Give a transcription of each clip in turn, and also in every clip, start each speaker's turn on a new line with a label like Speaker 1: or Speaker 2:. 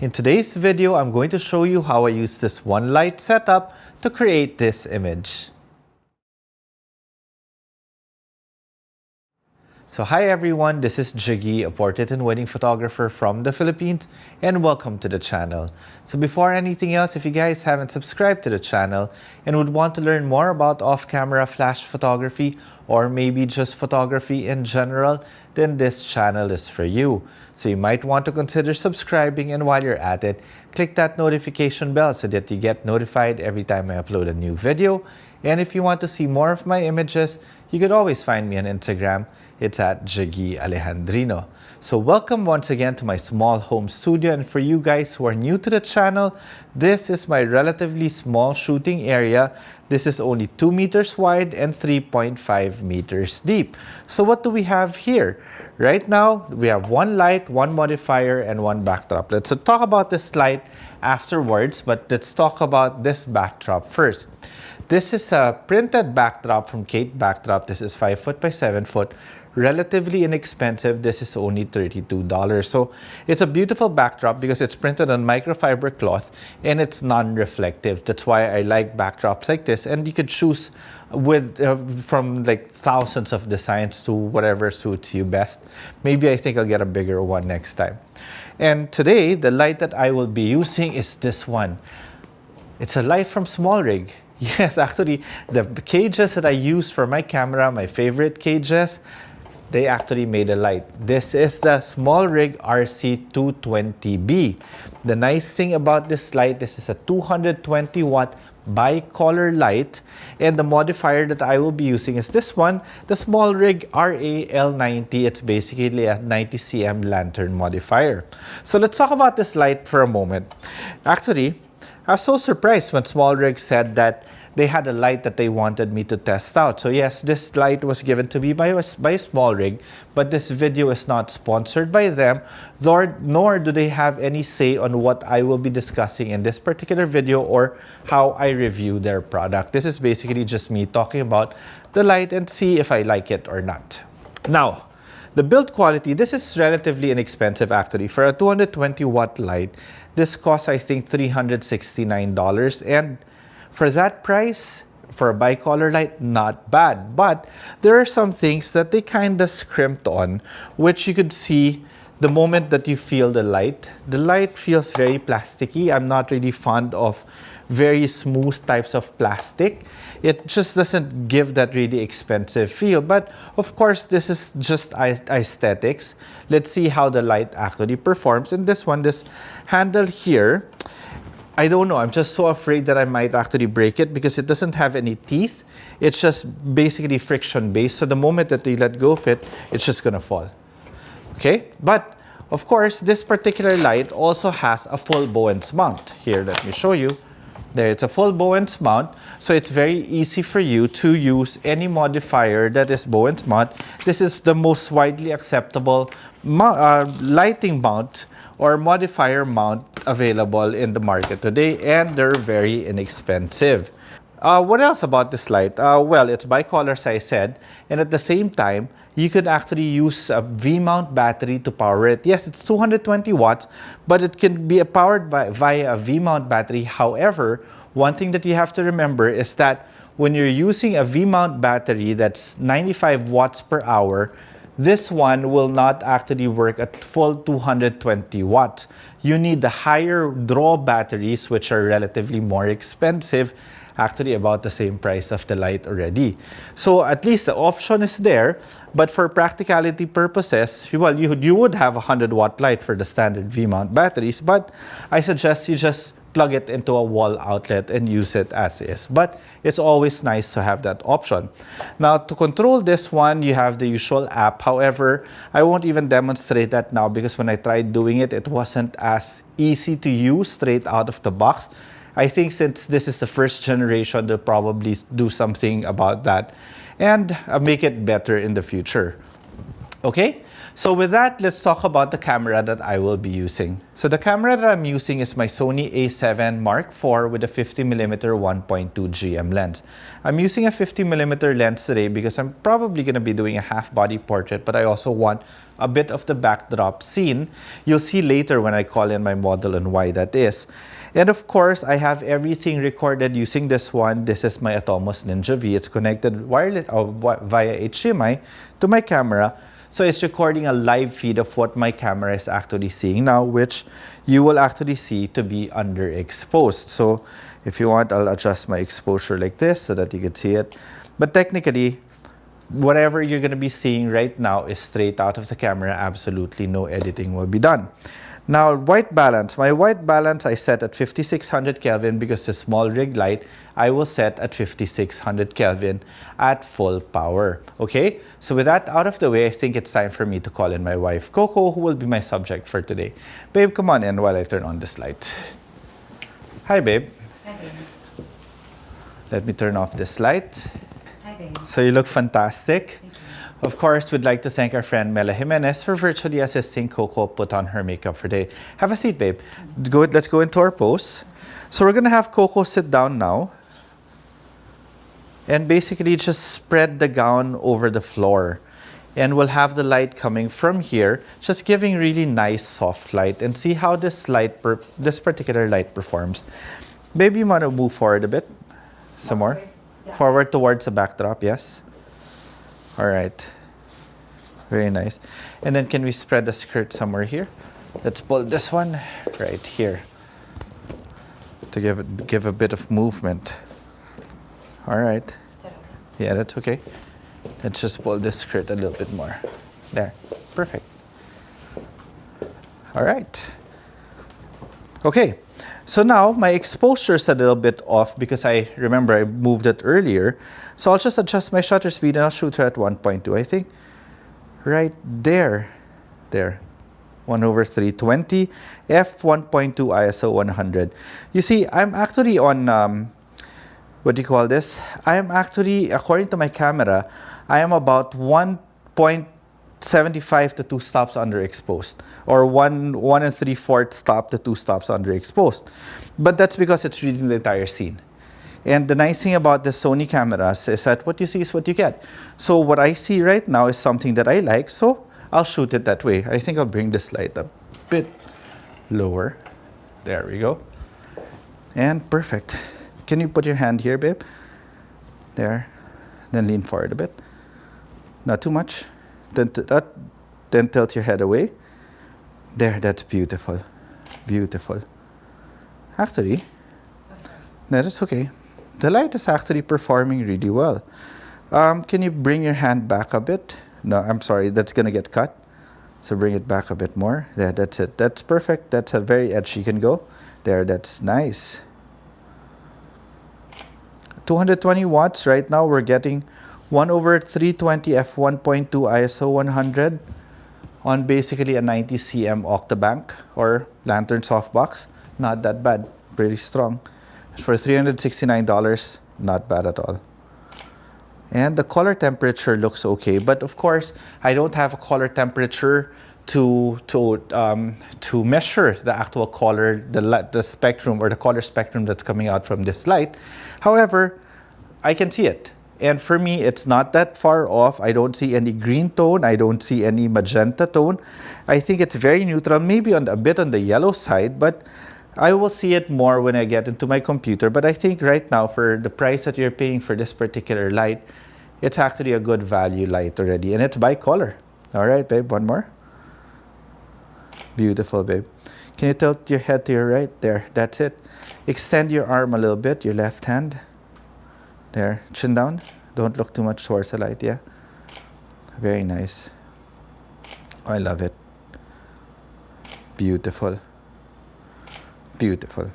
Speaker 1: In today's video, I'm going to show you how I use this one light setup to create this image. So hi everyone, this is Jiggie, a portrait and wedding photographer from the Philippines, and welcome to the channel. So before anything else, if you guys haven't subscribed to the channel and would want to learn more about off-camera flash photography or maybe just photography in general, then this channel is for you. So you might want to consider subscribing, and while you're at it, click that notification bell so that you get notified every time I upload a new video. And if you want to see more of my images, you could always find me on Instagram. It's at Jiggie Alejandrino. So welcome once again to my small home studio, and for you guys who are new to the channel, this is my relatively small shooting area. This is only 2 meters wide and 3.5 meters deep. So what do we have here? Right now, we have one light, one modifier, and one backdrop. Let's talk about this light afterwards, but let's talk about this backdrop first. This is a printed backdrop from Kate Backdrop. This is 5 foot by 7 foot. Relatively inexpensive. This is only $32. So it's a beautiful backdrop because it's printed on microfiber cloth and it's non-reflective. That's why I like backdrops like this, and you could choose with from like thousands of designs to whatever suits you best. Maybe I think I'll get a bigger one next time. And today the light that I will be using is this one. It's a light from SmallRig. Yes, actually the cages that I use for my camera, my favorite cages, they actually made a light. This is the SmallRig RC220B. The nice thing about this light, this is a 220 watt bicolor light, and the modifier that I will be using is this one, the SmallRig RAL90. It's basically a 90 cm lantern modifier. So let's talk about this light for a moment. Actually, I was so surprised when SmallRig said that they had a light that they wanted me to test out. So yes, this light was given to me by SmallRig, but this video is not sponsored by them, nor do they have any say on what I will be discussing in this particular video or how I review their product. This is basically just me talking about the light and see if I like it or not. Now, the build quality, this is relatively inexpensive actually. For a 220 watt light, this costs I think $369, and for that price, for a bicolor light, not bad. But there are some things that they kind of scrimped on, which you could see the moment that you feel the light. The light feels very plasticky. I'm not really fond of very smooth types of plastic. It just doesn't give that really expensive feel. But of course, this is just aesthetics. Let's see how the light actually performs. And this one, this handle here, I don't know, I'm just so afraid that I might actually break it because it doesn't have any teeth. It's just basically friction based. So the moment that you let go of it, it's just gonna fall. Okay, but of course, this particular light also has a full Bowens mount. Here, let me show you. There, it's a full Bowens mount. So it's very easy for you to use any modifier that is Bowens mount. This is the most widely acceptable lighting mount or modifier mount available in the market today, and they're very inexpensive. What else about this light? Well, it's bicolor, as I said, and at the same time, you could actually use a V-mount battery to power it. Yes, it's 220 watts, but it can be powered via a V-mount battery. However, one thing that you have to remember is that when you're using a V-mount battery that's 95 watts per hour, this one will not actually work at full 220 watts. You need the higher draw batteries, which are relatively more expensive, actually about the same price of the light already. So at least the option is there, but for practicality purposes, well, you would have a 100 watt light for the standard V-mount batteries, but I suggest you just plug it into a wall outlet and use it as is. But it's always nice to have that option. Now, to control this one, you have the usual app. However, I won't even demonstrate that now because when I tried doing it, it wasn't as easy to use straight out of the box. I think since this is the first generation, they'll probably do something about that and make it better in the future. Okay, So with that, let's talk about the camera that I will be using. So the camera that I'm using is my Sony a7 Mark IV with a 50mm 1.2 GM lens. I'm using a 50mm lens today because I'm probably going to be doing a half-body portrait, but I also want a bit of the backdrop scene. You'll see later when I call in my model and why that is. And of course, I have everything recorded using this one. This is my Atomos Ninja V. It's connected wireless via HDMI to my camera. So it's recording a live feed of what my camera is actually seeing now, which you will actually see to be underexposed. So if you want, I'll adjust my exposure like this so that you can see it. But technically, whatever you're going to be seeing right now is straight out of the camera. Absolutely no editing will be done. Now, white balance. My white balance I set at 5600 Kelvin because the SmallRig light I will set at 5600 Kelvin at full power. Okay, so with that out of the way, I think it's time for me to call in my wife, Coco, who will be my subject for today. Babe, come on in while I turn on this light. Hi, babe.
Speaker 2: Hi, babe.
Speaker 1: Let me turn off this light.
Speaker 2: Hi, babe.
Speaker 1: So you look fantastic.
Speaker 2: Thank you.
Speaker 1: Of course, we'd like to thank our friend Mela Jimenez for virtually assisting Coco put on her makeup for today. Have a seat, babe. Let's go into our pose. So we're gonna have Coco sit down now and basically just spread the gown over the floor. And we'll have the light coming from here, just giving really nice soft light, and see how this particular light performs. Baby, you wanna move forward a bit? Some more?
Speaker 2: Yeah.
Speaker 1: Forward towards the backdrop, yes? All right, very nice. And then can we spread the skirt somewhere here? Let's pull this one right here to give a bit of movement. All right.
Speaker 2: Is that okay?
Speaker 1: Yeah, that's okay. Let's just pull this skirt a little bit more. There, perfect. All right. Okay, so now my exposure is a little bit off because I remember I moved it earlier. So I'll just adjust my shutter speed and I'll shoot her at 1.2. I think right there, 1/320, f1.2 ISO 100. You see, I'm actually on, what do you call this? I am actually, according to my camera, I am about 1.75 to 2 stops underexposed, or 1 3/4 stop to 2 stops underexposed. But that's because it's reading the entire scene. And the nice thing about the Sony cameras is that what you see is what you get. So what I see right now is something that I like, so I'll shoot it that way. I think I'll bring this light a bit lower. There we go. And perfect. Can you put your hand here, babe? There. Then lean forward a bit. Not too much. Then tilt your head away. There, that's beautiful. Beautiful. Actually, no, that's okay. The light is actually performing really well. Can you bring your hand back a bit? No, I'm sorry, that's gonna get cut. So bring it back a bit more. There, that's it. That's perfect. That's a very edge you can go. There, that's nice. 220 watts. Right now we're getting 1/320 f1.2 ISO 100 on basically a 90 cm octabank or lantern softbox. Not that bad. Pretty strong. For $369, not bad at all. And the color temperature looks okay, but of course I don't have a color temperature to measure the actual color, the spectrum or the color spectrum that's coming out from this light. However, I can see it, and for me it's not that far off. I don't see any green tone, I don't see any magenta tone. I think it's very neutral, maybe a bit on the yellow side, but I will see it more when I get into my computer. But I think right now, for the price that you're paying for this particular light, it's actually a good value light already. And it's bicolor. All right, babe, one more. Beautiful, babe. Can you tilt your head to your right? There, that's it. Extend your arm a little bit, your left hand. There, chin down. Don't look too much towards the light, yeah? Very nice. I love it. Beautiful. Beautiful.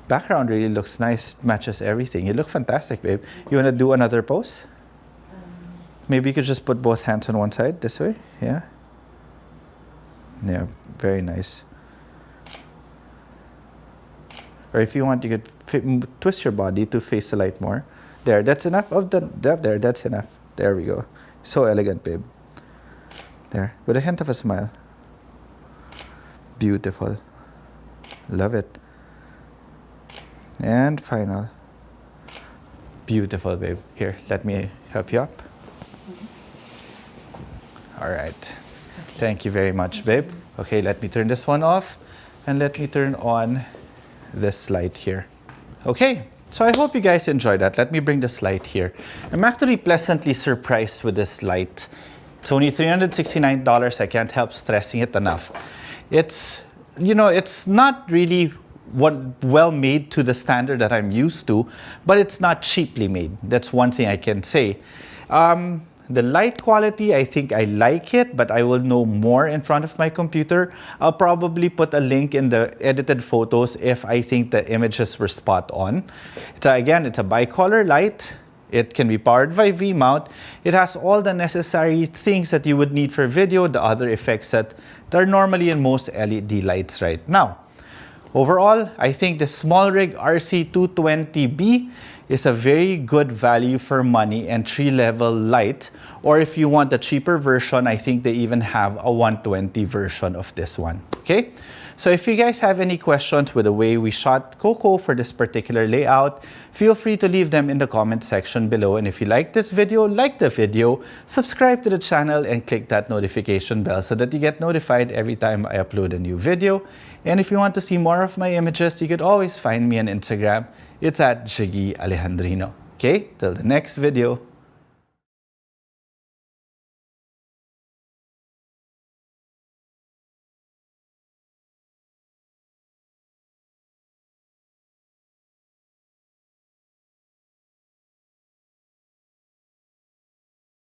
Speaker 1: Background really looks nice, matches everything. You look fantastic, babe. You want to do another pose? Maybe you could just put both hands on one side, this way, yeah? Yeah, very nice. Or if you want, you could twist your body to face the light more. There, that's enough of the, there, that's enough. There we go. So elegant, babe. There, with a hint of a smile. Beautiful. Love it. And final. Beautiful, babe. Here, let me help you up. All right. Okay. Thank you very much, babe. Okay, let me turn this one off and let me turn on this light here. Okay, so I hope you guys enjoyed that. Let me bring this light here. I'm actually pleasantly surprised with this light. It's only $369. I can't help stressing it enough. It's, you know, it's not really well made to the standard that I'm used to, but it's not cheaply made. That's one thing I can say. The light quality, I think I like it, but I will know more in front of my computer. I'll probably put a link in the edited photos if I think the images were spot on. Again, it's a bicolor light. It can be powered by V-mount. It has all the necessary things that you would need for video, the other effects that are normally in most LED lights right now. Overall, I think the SmallRig RC220B is a very good value for money entry-level light. Or if you want a cheaper version, I think they even have a 120 version of this one. Okay? So if you guys have any questions with the way we shot Coco for this particular layout, feel free to leave them in the comment section below. And if you like this video, like the video, subscribe to the channel and click that notification bell so that you get notified every time I upload a new video. And if you want to see more of my images, you could always find me on Instagram. It's at Jiggie Alejandrino. Okay, till the next video.